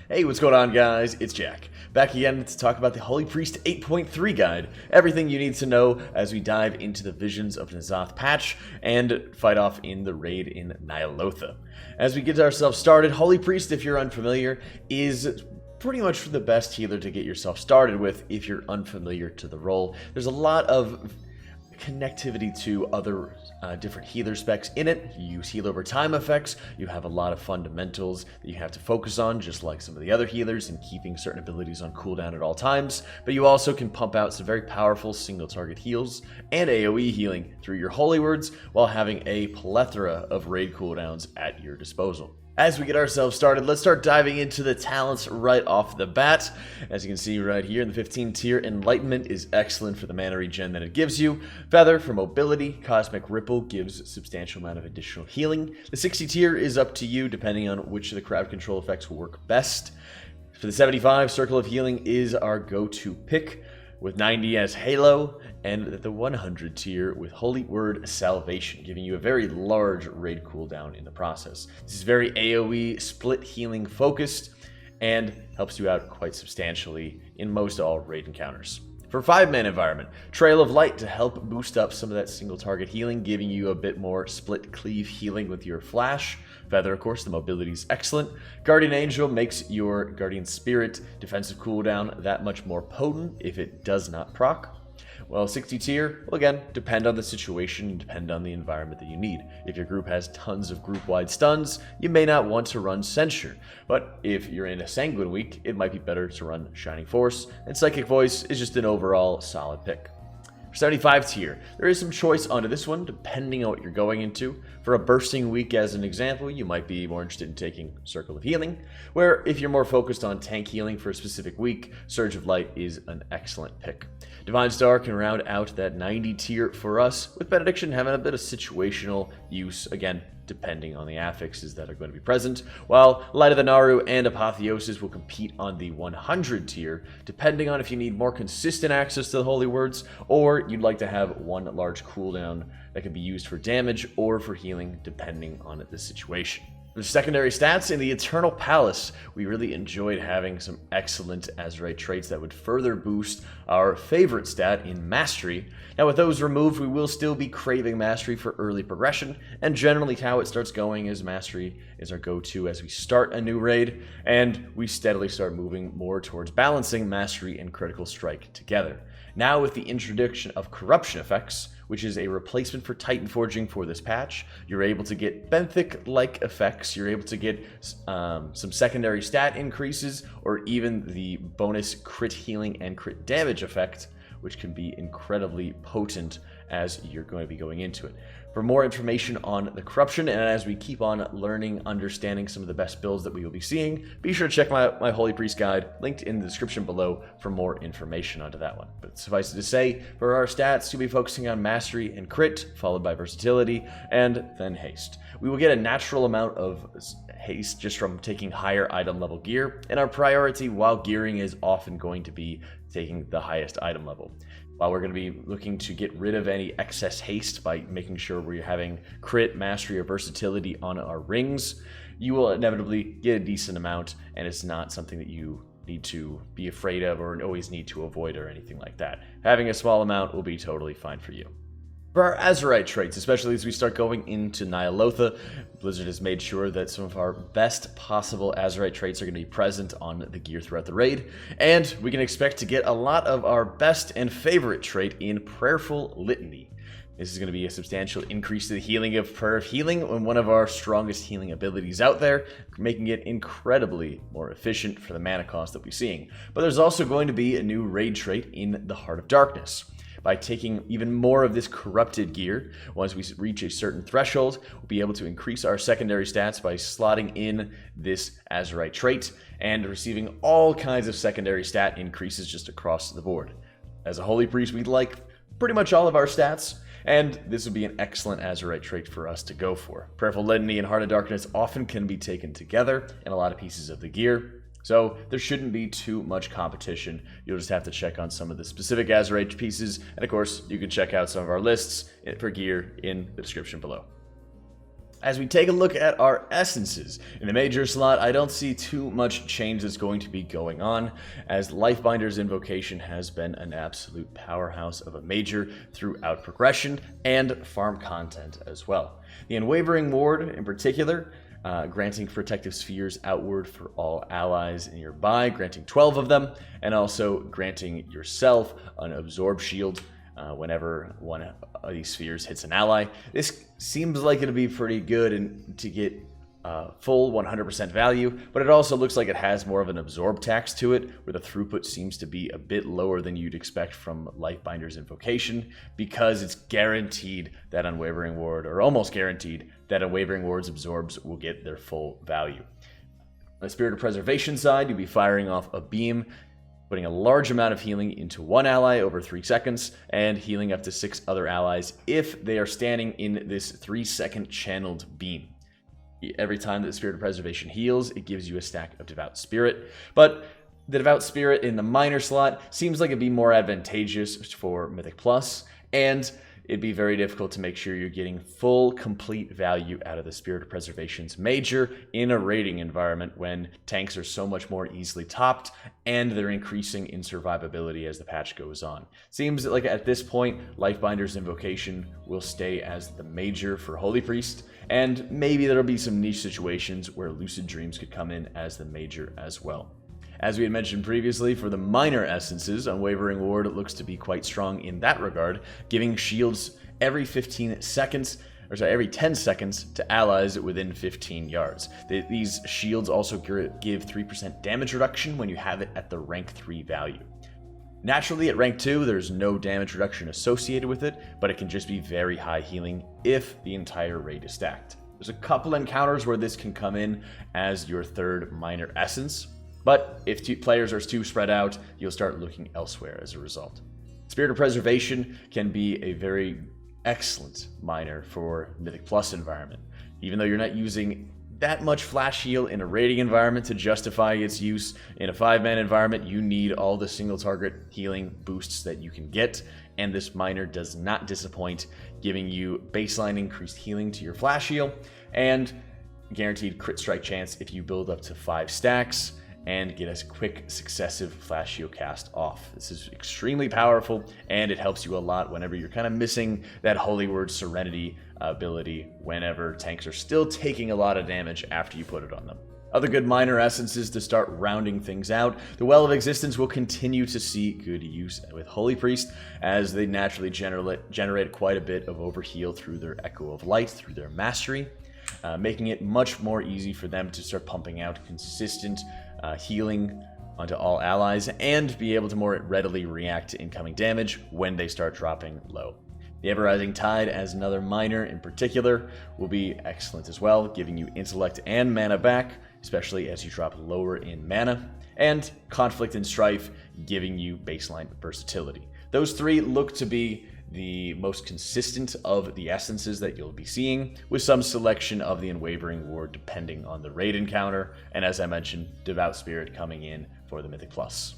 Hey, what's going on, guys? It's Jack, back again to talk about the Holy Priest 8.3 guide. Everything you need to know as we dive into the Visions of N'alotha patch and fight off in the raid in Ny'alotha. As we get ourselves started, Holy Priest, if you're unfamiliar, is pretty much the best healer to get yourself started with if you're unfamiliar to the role. There's a lot of connectivity to other different healer specs in it. You use heal over time effects. You have a lot of fundamentals that you have to focus on, just like some of the other healers, and keeping certain abilities on cooldown at all times. But you also can pump out some very powerful single target heals and AoE healing through your holy words while having a plethora of raid cooldowns at your disposal. As we get ourselves started, let's start diving into the talents right off the bat. As you can see right here in the 15 tier, Enlightenment is excellent for the mana regen that it gives you. Feather for mobility. Cosmic Ripple gives a substantial amount of additional healing. The 60 tier is up to you depending on which of the crowd control effects will work best. For the 75, Circle of Healing is our go-to pick, with 90 as Halo, and the 100 tier with Holy Word Salvation, giving you a very large raid cooldown in the process. This is very AoE split healing focused and helps you out quite substantially in most all raid encounters. For 5-man environment, Trail of Light to help boost up some of that single target healing, giving you a bit more split cleave healing with your flash. Feather, of course, the mobility is excellent. Guardian Angel makes your Guardian Spirit defensive cooldown that much more potent if it does not proc. Well, 60 tier, well again, depend on the situation and depend on the environment that you need. If your group has tons of group-wide stuns, you may not want to run Censure. But if you're in a Sanguine week, it might be better to run Shining Force, and Psychic Voice is just an overall solid pick. For 75 tier, there is some choice onto this one depending on what you're going into. For a bursting week as an example, you might be more interested in taking Circle of Healing, where if you're more focused on tank healing for a specific week, Surge of Light is an excellent pick. Divine Star can round out that 90 tier for us, with Benediction having a bit of situational use, again, depending on the affixes that are going to be present, while Light of the Naru and Apotheosis will compete on the 100 tier, depending on if you need more consistent access to the Holy Words, or you'd like to have one large cooldown that can be used for damage or for healing, depending on the situation. For secondary stats, in the Eternal Palace, we really enjoyed having some excellent Azerite traits that would further boost our favorite stat in Mastery. Now with those removed, we will still be craving Mastery for early progression, and generally how it starts going is Mastery is our go-to as we start a new raid, and we steadily start moving more towards balancing Mastery and Critical Strike together. Now with the introduction of Corruption effects, which is a replacement for Titan Forging for this patch, you're able to get Benthic-like effects, you're able to get some secondary stat increases, or even the bonus crit healing and crit damage effect, which can be incredibly potent as you're going to be going into it. For more information on the corruption, and as we keep on learning, understanding some of the best builds that we will be seeing, be sure to check my Holy Priest guide, linked in the description below for more information onto that one. But suffice it to say, for our stats, you'll be focusing on Mastery and Crit, followed by Versatility, and then Haste. We will get a natural amount of haste just from taking higher item level gear, and our priority while gearing is often going to be taking the highest item level. While we're going to be looking to get rid of any excess haste by making sure we're having crit, mastery, or versatility on our rings, you will inevitably get a decent amount, and it's not something that you need to be afraid of or always need to avoid or anything like that. Having a small amount will be totally fine for you. For our Azerite traits, especially as we start going into Ny'alotha, Blizzard has made sure that some of our best possible Azerite traits are going to be present on the gear throughout the raid, and we can expect to get a lot of our best and favorite trait in Prayerful Litany. This is going to be a substantial increase to the healing of Prayer of Healing, and one of our strongest healing abilities out there, making it incredibly more efficient for the mana cost that we're seeing. But there's also going to be a new raid trait in the Heart of Darkness. By taking even more of this corrupted gear, once we reach a certain threshold, we'll be able to increase our secondary stats by slotting in this Azerite trait and receiving all kinds of secondary stat increases just across the board. As a Holy Priest, we like pretty much all of our stats, and this would be an excellent Azerite trait for us to go for. Prayerful Litany and Heart of Darkness often can be taken together in a lot of pieces of the gear, so there shouldn't be too much competition. You'll just have to check on some of the specific Azerite pieces, and of course, you can check out some of our lists for gear in the description below. As we take a look at our essences, in the major slot, I don't see too much change that's going to be going on, as Lifebinder's Invocation has been an absolute powerhouse of a major throughout progression and farm content as well. The Unwavering Ward in particular, granting protective spheres outward for all allies nearby, granting 12 of them, and also granting yourself an Absorb Shield whenever one of these spheres hits an ally. This seems like it'll be pretty good and to get full 100% value, but it also looks like it has more of an absorb tax to it, where the throughput seems to be a bit lower than you'd expect from Lifebinder's Invocation, because it's guaranteed that Unwavering Ward, or almost guaranteed, that Unwavering Ward's absorbs will get their full value. On the Spirit of Preservation side, you'll be firing off a beam, putting a large amount of healing into one ally over 3 seconds, and healing up to 6 other allies if they are standing in this 3-second channeled beam. Every time that the Spirit of Preservation heals, it gives you a stack of Devout Spirit, but the Devout Spirit in the minor slot seems like it'd be more advantageous for Mythic Plus, and it'd be very difficult to make sure you're getting full, complete value out of the Spirit of Preservation's major in a raiding environment when tanks are so much more easily topped and they're increasing in survivability as the patch goes on. Seems like at this point, Lifebinder's Invocation will stay as the major for Holy Priest, and maybe there'll be some niche situations where Lucid Dreams could come in as the major as well. As we had mentioned previously, for the minor essences, Unwavering Ward looks to be quite strong in that regard, giving shields every 15 seconds, every 10 seconds to allies within 15 yards. These shields also give 3% damage reduction when you have it at the rank 3 value. Naturally, at rank 2, there's no damage reduction associated with it, but it can just be very high healing if the entire raid is stacked. There's a couple encounters where this can come in as your third minor essence, but if players are too spread out, you'll start looking elsewhere as a result. Spirit of Preservation can be a very excellent minor for Mythic Plus environment. Even though you're not using that much flash heal in a raiding environment to justify its use, in a 5-man environment, you need all the single target healing boosts that you can get, and this minor does not disappoint, giving you baseline increased healing to your flash heal, and guaranteed crit strike chance if you build up to 5 stacks, and get a quick successive flash heal cast off. This is extremely powerful, and it helps you a lot whenever you're kind of missing that Holy Word Serenity ability whenever tanks are still taking a lot of damage after you put it on them. Other good minor essences to start rounding things out. The Well of Existence will continue to see good use with Holy Priest, as they naturally generate quite a bit of overheal through their Echo of Light, through their mastery, making it much more easy for them to start pumping out consistent healing onto all allies and be able to more readily react to incoming damage when they start dropping low. The Ever-Rising Tide as another minor in particular will be excellent as well, giving you intellect and mana back, especially as you drop lower in mana, and Conflict and Strife giving you baseline versatility. Those three look to be the most consistent of the essences that you'll be seeing, with some selection of the Unwavering Ward depending on the raid encounter, and as I mentioned, Devout Spirit coming in for the Mythic Plus.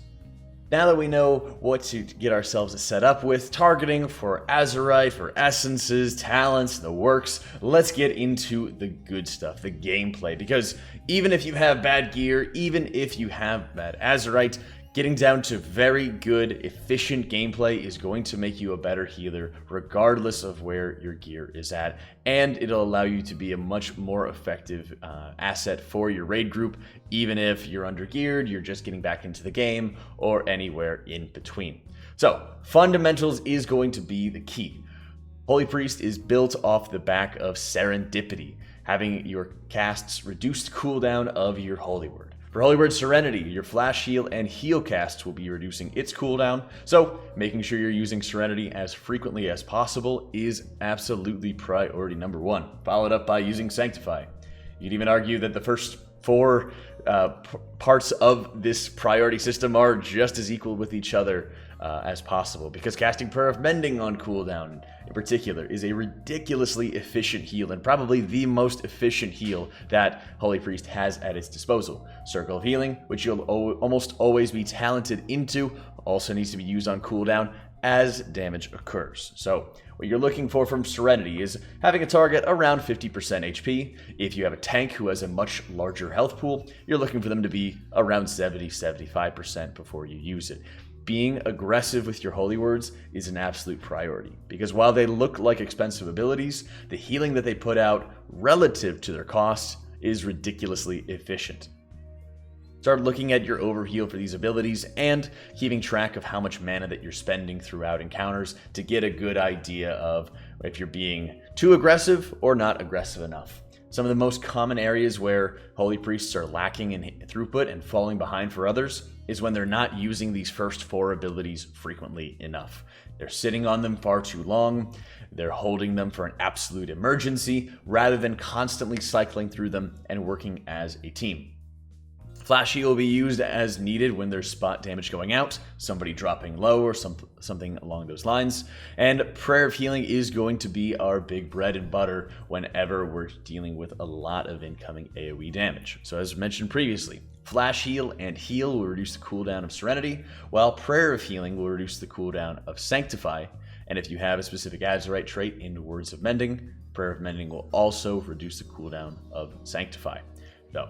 Now that we know what to get ourselves set up with, targeting for Azerite, for essences, talents, the works, let's get into the good stuff, the gameplay, because even if you have bad gear, even if you have bad Azerite, getting down to very good, efficient gameplay is going to make you a better healer regardless of where your gear is at, and it'll allow you to be a much more effective asset for your raid group, even if you're under-geared, you're just getting back into the game, or anywhere in between. So, fundamentals is going to be the key. Holy Priest is built off the back of Serendipity, having your cast's reduced cooldown of your Holy Word. For Holy Word Serenity, your flash heal and heal casts will be reducing its cooldown, so making sure you're using Serenity as frequently as possible is absolutely priority number 1, followed up by using Sanctify. You'd even argue that the first 4 parts of this priority system are just as equal with each other as possible, because casting Prayer of Mending on cooldown in particular is a ridiculously efficient heal, and probably the most efficient heal that Holy Priest has at its disposal. Circle of Healing, which you'll almost always be talented into, also needs to be used on cooldown, as damage occurs. So what you're looking for from Serenity is having a target around 50% HP. If you have a tank who has a much larger health pool, you're looking for them to be around 70-75% before you use it. Being aggressive with your holy words is an absolute priority, because while they look like expensive abilities, the healing that they put out relative to their cost is ridiculously efficient. Start looking at your overheal for these abilities and keeping track of how much mana that you're spending throughout encounters to get a good idea of if you're being too aggressive or not aggressive enough. Some of the most common areas where Holy Priests are lacking in throughput and falling behind for others is when they're not using these first 4 abilities frequently enough. They're sitting on them far too long, they're holding them for an absolute emergency, rather than constantly cycling through them and working as a team. Flash heal will be used as needed when there's spot damage going out, somebody dropping low or something along those lines. And Prayer of Healing is going to be our big bread and butter whenever we're dealing with a lot of incoming AoE damage. So as mentioned previously, Flash Heal and Heal will reduce the cooldown of Serenity, while Prayer of Healing will reduce the cooldown of Sanctify. And if you have a specific Azerite trait in Words of Mending, Prayer of Mending will also reduce the cooldown of Sanctify. So,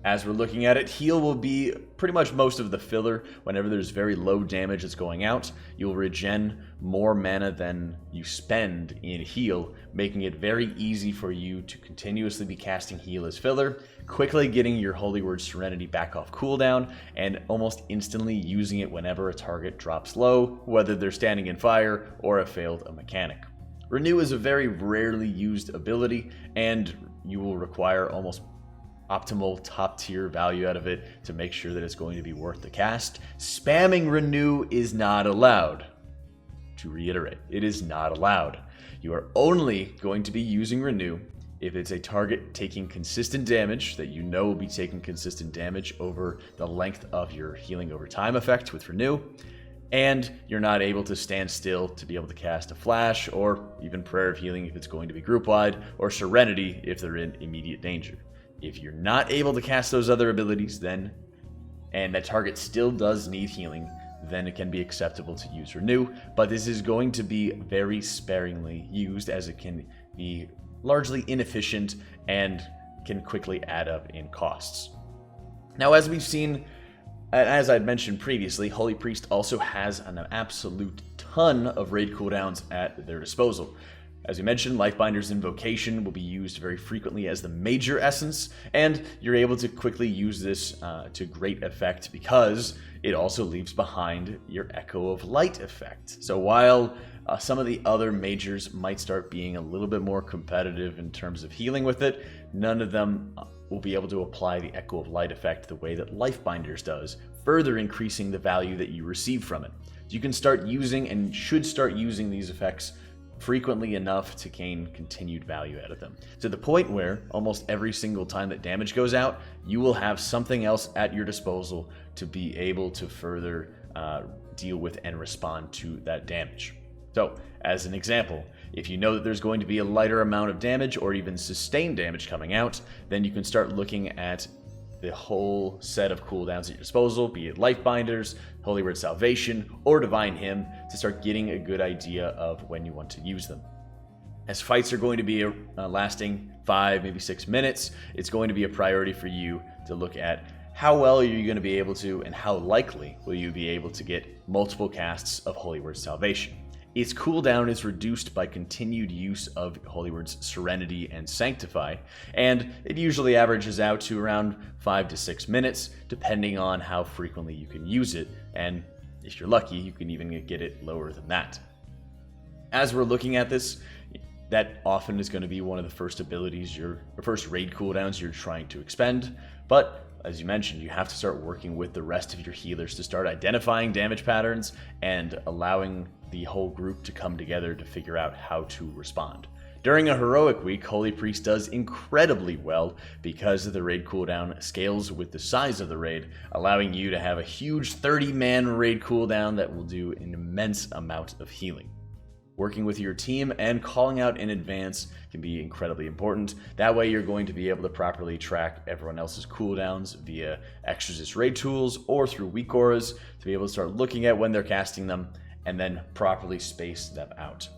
as we're looking at it, heal will be pretty much most of the filler. Whenever there's very low damage that's going out, you'll regen more mana than you spend in heal, making it very easy for you to continuously be casting heal as filler, quickly getting your Holy Word Serenity back off cooldown, and almost instantly using it whenever a target drops low, whether they're standing in fire or have failed a mechanic. Renew is a very rarely used ability, and you will require almost optimal top tier value out of it to make sure that it's going to be worth the cast. Spamming Renew is not allowed. To reiterate, it is not allowed. You are only going to be using Renew if it's a target taking consistent damage that you know will be taking consistent damage over the length of your healing over time effect with Renew, and you're not able to stand still to be able to cast a Flash, or even Prayer of Healing if it's going to be group wide, or Serenity if they're in immediate danger. If you're not able to cast those other abilities then, and that target still does need healing, then it can be acceptable to use Renew, but this is going to be very sparingly used, as it can be largely inefficient and can quickly add up in costs. Now, as we've seen, as I'd mentioned previously, Holy Priest also has an absolute ton of raid cooldowns at their disposal. As we mentioned, Lifebinder's Invocation will be used very frequently as the major essence, and you're able to quickly use this to great effect because it also leaves behind your Echo of Light effect. So while some of the other majors might start being a little bit more competitive in terms of healing with it, none of them will be able to apply the Echo of Light effect the way that Lifebinder's does, further increasing the value that you receive from it. You can start using and should start using these effects frequently enough to gain continued value out of them, to the point where almost every single time that damage goes out, you will have something else at your disposal to be able to further deal with and respond to that damage. So, as an example, if you know that there's going to be a lighter amount of damage or even sustained damage coming out, then you can start looking at the whole set of cooldowns at your disposal, be it Lifebinders, Holy Word Salvation, or Divine Hymn, to start getting a good idea of when you want to use them. As fights are going to be lasting 5, maybe 6 minutes, it's going to be a priority for you to look at how well are you going to be able to, and how likely will you be able to get multiple casts of Holy Word Salvation. Its cooldown is reduced by continued use of Holy Words Serenity and Sanctify, and it usually averages out to around 5 to 6 minutes, depending on how frequently you can use it, and if you're lucky, you can even get it lower than that. As we're looking at this, that often is going to be one of the first abilities, first raid cooldowns you're trying to expend, but as you mentioned, you have to start working with the rest of your healers to start identifying damage patterns and allowing the whole group to come together to figure out how to respond. During a heroic week, Holy Priest does incredibly well because the raid cooldown scales with the size of the raid, allowing you to have a huge 30-man raid cooldown that will do an immense amount of healing. Working with your team and calling out in advance can be incredibly important. That way you're going to be able to properly track everyone else's cooldowns via Exorcist raid tools or through weak auras to be able to start looking at when they're casting them and then properly space them out.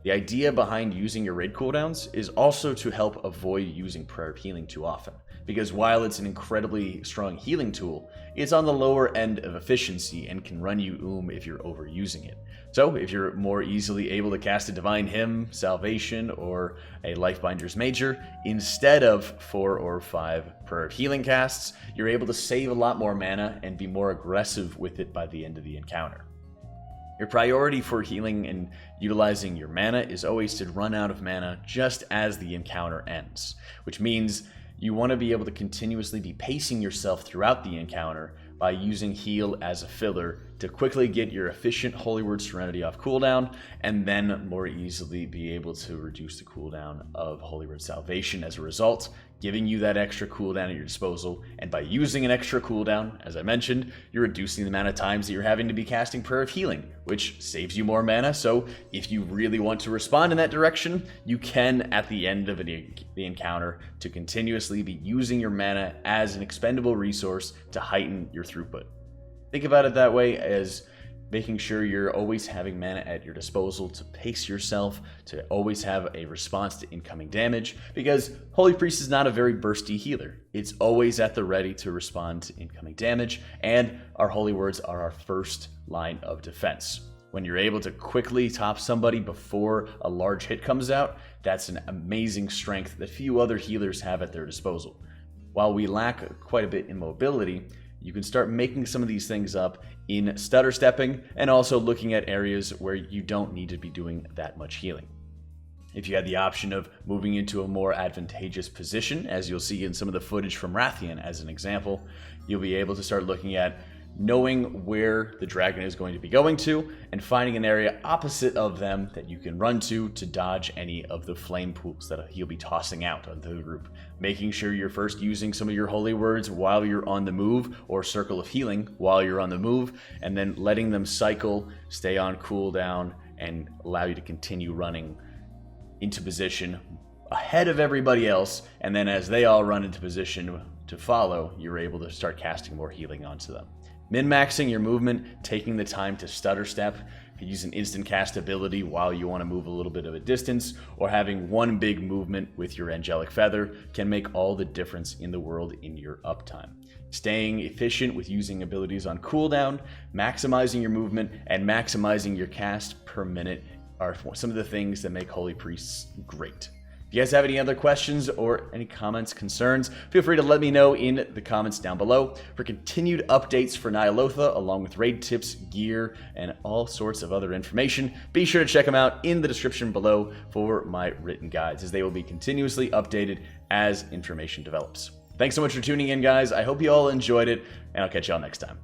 The idea behind using your raid cooldowns is also to help avoid using Prayer of Healing too often, because while it's an incredibly strong healing tool, it's on the lower end of efficiency and can run you if you're overusing it. So if you're more easily able to cast a Divine Hymn, Salvation, or a Lifebinder's Major, instead of 4 or 5 Prayer of Healing casts, you're able to save a lot more mana and be more aggressive with it by the end of the encounter. Your priority for healing and utilizing your mana is always to run out of mana just as the encounter ends, which means you want to be able to continuously be pacing yourself throughout the encounter by using heal as a filler to quickly get your efficient Holy Word Serenity off cooldown, and then more easily be able to reduce the cooldown of Holy Word Salvation as a result, giving you that extra cooldown at your disposal. And by using an extra cooldown, as I mentioned, you're reducing the amount of times that you're having to be casting Prayer of Healing, which saves you more mana. So if you really want to respond in that direction, you can, at the end of the encounter, to continuously be using your mana as an expendable resource to heighten your throughput. Think about it that way, as making sure you're always having mana at your disposal to pace yourself, to always have a response to incoming damage, because Holy Priest is not a very bursty healer. It's always at the ready to respond to incoming damage, and our Holy Words are our first line of defense. When you're able to quickly top somebody before a large hit comes out, that's an amazing strength that few other healers have at their disposal. While we lack quite a bit in mobility, you can start making some of these things up in stutter stepping and also looking at areas where you don't need to be doing that much healing. If you had the option of moving into a more advantageous position, as you'll see in some of the footage from Rathian as an example, you'll be able to start looking at knowing where the dragon is going to be going to and finding an area opposite of them that you can run to dodge any of the flame pools that he'll be tossing out onto the group. Making sure you're first using some of your holy words while you're on the move, or circle of healing while you're on the move, and then letting them cycle, stay on cooldown, and allow you to continue running into position ahead of everybody else. And then as they all run into position to follow, you're able to start casting more healing onto them. Min-maxing your movement, taking the time to stutter step, use an instant cast ability while you want to move a little bit of a distance, or having one big movement with your Angelic Feather can make all the difference in the world in your uptime. Staying efficient with using abilities on cooldown, maximizing your movement, and maximizing your cast per minute are some of the things that make Holy Priests great. If you guys have any other questions or any comments, concerns, feel free to let me know in the comments down below. For continued updates for Ny'alotha, along with raid tips, gear, and all sorts of other information, be sure to check them out in the description below for my written guides, as they will be continuously updated as information develops. Thanks so much for tuning in, guys. I hope you all enjoyed it, and I'll catch you all next time.